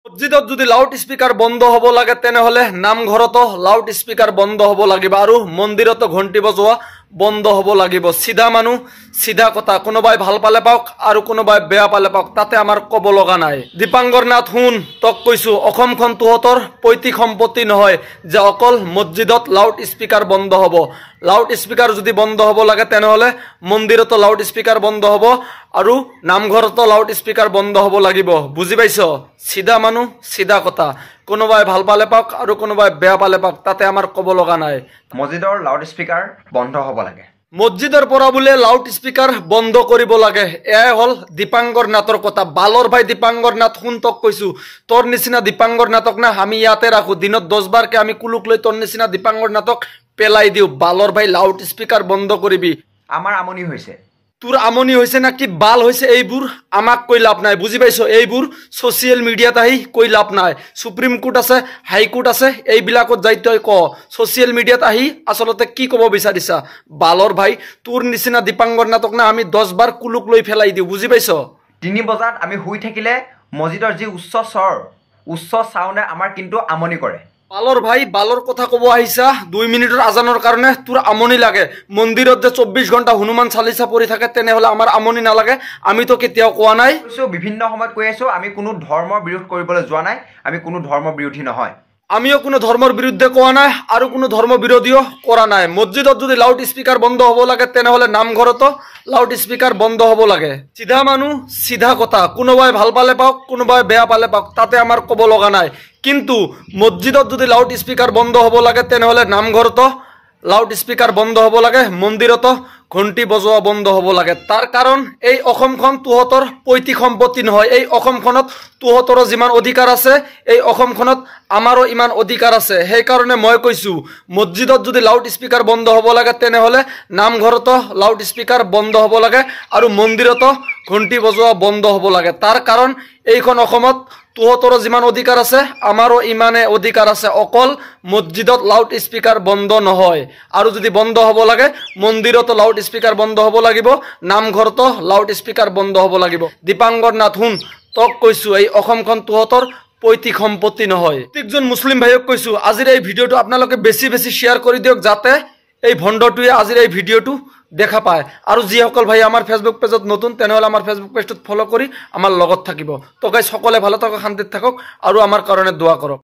মসজিদত যদি loud speaker বন্ধ হ'ব লাগে তেনেহলে নামঘৰতো লাউড স্পিকাৰ বন্ধ হ'ব লাগিব আৰু মন্দিৰতো ঘণ্টি বজোৱা বন্ধ হ'ব লাগিব। সিধা মানুহ সিধা কথা, কোনোবাই ভাল পালে পাওক আৰু কোনোবাই বেয়া পালে পাওক, তাতে আমাৰ ক'ব লগা নাই। দীপাংকৰ নাথ শুন, তক কৈছো অসমখন তোহতৰ পৈতৃক সম্পত্তি নহয় যে অকল মসজিদত লাউড স্পিকাৰ বন্ধ হ'ব। লাউড স্পিকাৰ যদি বন্ধ হ'ব লাগে তেনেহলে মন্দিৰতো লাউড স্পিকাৰ বন্ধ হ'ব আৰু নামঘৰতো লাউড স্পিকাৰ বন্ধ হ'ব লাগিব। বুজি পাইছ? সিধা মানুহ সিধা কথা, কোনোবাই ভাল পালে পাওক আৰু কোনোবাই বেয়া পালে পাওক, তাতে আমাৰ ক'ব লগা নাই। মসজিদৰ লাউড স্পিকাৰ বন্ধ হ'ব লাগে। মসজিদৰ পৰা বোলে লাউড স্পিকাৰ বন্ধ কৰিব লাগে, এয়াই হ'ল দীপাংকৰ নাথৰ কথা। বালৰ ভাই দীপাংকৰ নাথ শুন, তক কৈছো তোৰ নিচিনা দীপাংকৰ নাথক না আমি ইয়াতে ৰাখো, দিনত 10 বাৰকে আমি কুলুক লৈ তোৰ নিচিনা দীপাংকৰ নাথক পেলাই দিওঁ। বালৰ ভাই লাউড স্পিকাৰ বন্ধ কৰিবি। আমাৰ আমনি হৈছে। তোৰ আমনি হৈছে না কি বাল হৈছে এইবোৰ আমাক কৈ লাভ নাই। বুজি পাইছো? এইবোৰ ছ'চিয়েল মিডিয়াত আহি কৈ লাভ নাই। সুপ্ৰিম কোৰ্ট আছে, হাইকোৰ্ট আছে, এইবিলাকত যাই তই ক। ছ'চিয়েল মিডিয়াত আহি আচলতে কি ক'ব বিচাৰিছা? বালৰ ভাই তোৰ নিচিনা দীপাংকৰ নাথক না আমি 10 বাৰ কুলুক লৈ পেলাই দিওঁ। বুজি পাইছ? 3 বজাত আমি শুই থাকিলে মসজিদৰ যি উচ্চ স্বৰ, উচ্চ চাউণ্ডে আমাৰ কিন্তু আমনি কৰে। বালৰ ভাই বালৰ কথা ক'ব আহিছা 2 মিনিটৰ আজানৰ কাৰণে তোৰ আমনি লাগে। মন্দিৰত যে 24 ঘণ্টা হনুমান চালিচা পঢ়ি থাকে তেনেহলে আমাৰ আমনি নালাগে? আমিতো কেতিয়াও কোৱা নাই। বিভিন্ন সময়ত কৈ আছো আমি কোনো ধৰ্মৰ বিৰোধ কৰিবলৈ যোৱা নাই, আমি কোনো ধৰ্ম বিৰোধী নহয়। আমিও কোনো ধৰ্মৰ বিৰুদ্ধে কোৱা নাই আৰু কোনো ধৰ্ম বিৰোধীও কৰা নাই। মসজিদত যদি লাউড স্পিকাৰ বন্ধ হ'ব লাগে তেনেহলে নামঘৰতো লাউড স্পিকাৰ বন্ধ হ'ব লাগে। সিধা মানুহ সিধা কথা, কোনোবাই ভাল পালে পাওক কোনোবাই বেয়া পালে পাওক, তাতে আমাৰ ক'ব লগা নাই। কিন্তু মসজিদত যদি লাউড স্পিকাৰ বন্ধ হ'ব লাগে তেনেহলে নামঘৰতো লাউড স্পিকাৰ বন্ধ হ'ব লাগে, মন্দিৰতো ঘণ্টি বজোৱা বন্ধ হ'ব লাগে। তাৰ কাৰণ এই অসমখন তোহতৰ পৈতৃক সম্পত্তি নহয়। এই অসমখনত তোহতৰো যিমান অধিকাৰ আছে এই অসমখনত আমাৰো ইমান অধিকাৰ আছে। সেইকাৰণে মই কৈছো মসজিদত যদি লাউড স্পিকাৰ বন্ধ হ'ব লাগে তেনেহলে নামঘৰতো লাউড স্পিকাৰ বন্ধ হ'ব লাগে আৰু মন্দিৰতো ঘণ্টি বজোৱা বন্ধ হ'ব লাগে। তাৰ কাৰণ এইখন অসমত তোহতৰো যিমান অধিকাৰ আছে আমাৰো ইমানে অধিকাৰ আছে। অকল মসজিদত লাউড স্পিকাৰ বন্ধ নহয়, আৰু যদি বন্ধ হ'ব লাগে মন্দিৰতো লাউড স্পিকাৰ বন্ধ হ'ব লাগিব, নামঘৰতো লাউড স্পিকাৰ বন্ধ হ'ব লাগিব। দীপাংকৰ নাথ শুন, তক কৈছো এই অসমখন তোহতৰ পৈতৃক সম্পত্তি নহয়। প্ৰত্যেকজন মুছলিম ভাইক কৈছো আজিৰ এই ভিডিঅ'টো আপোনালোকে বেছি শ্বেয়াৰ কৰি দিয়ক যাতে এই ভণ্ডটোৱে আজিৰ এই ভিডিঅ'টো দেখা পায়। আৰু যিসকল ভাই আমাৰ ফেচবুক পেজত নতুন তেনেহলে আমাৰ ফেচবুক পেজটোত ফলো কৰি আমাৰ লগত থাকিব। তো গাইজ সকলে ভালো থাকক, শান্তিত থাকক আৰু আমাৰ কাৰণে দোয়া কৰক।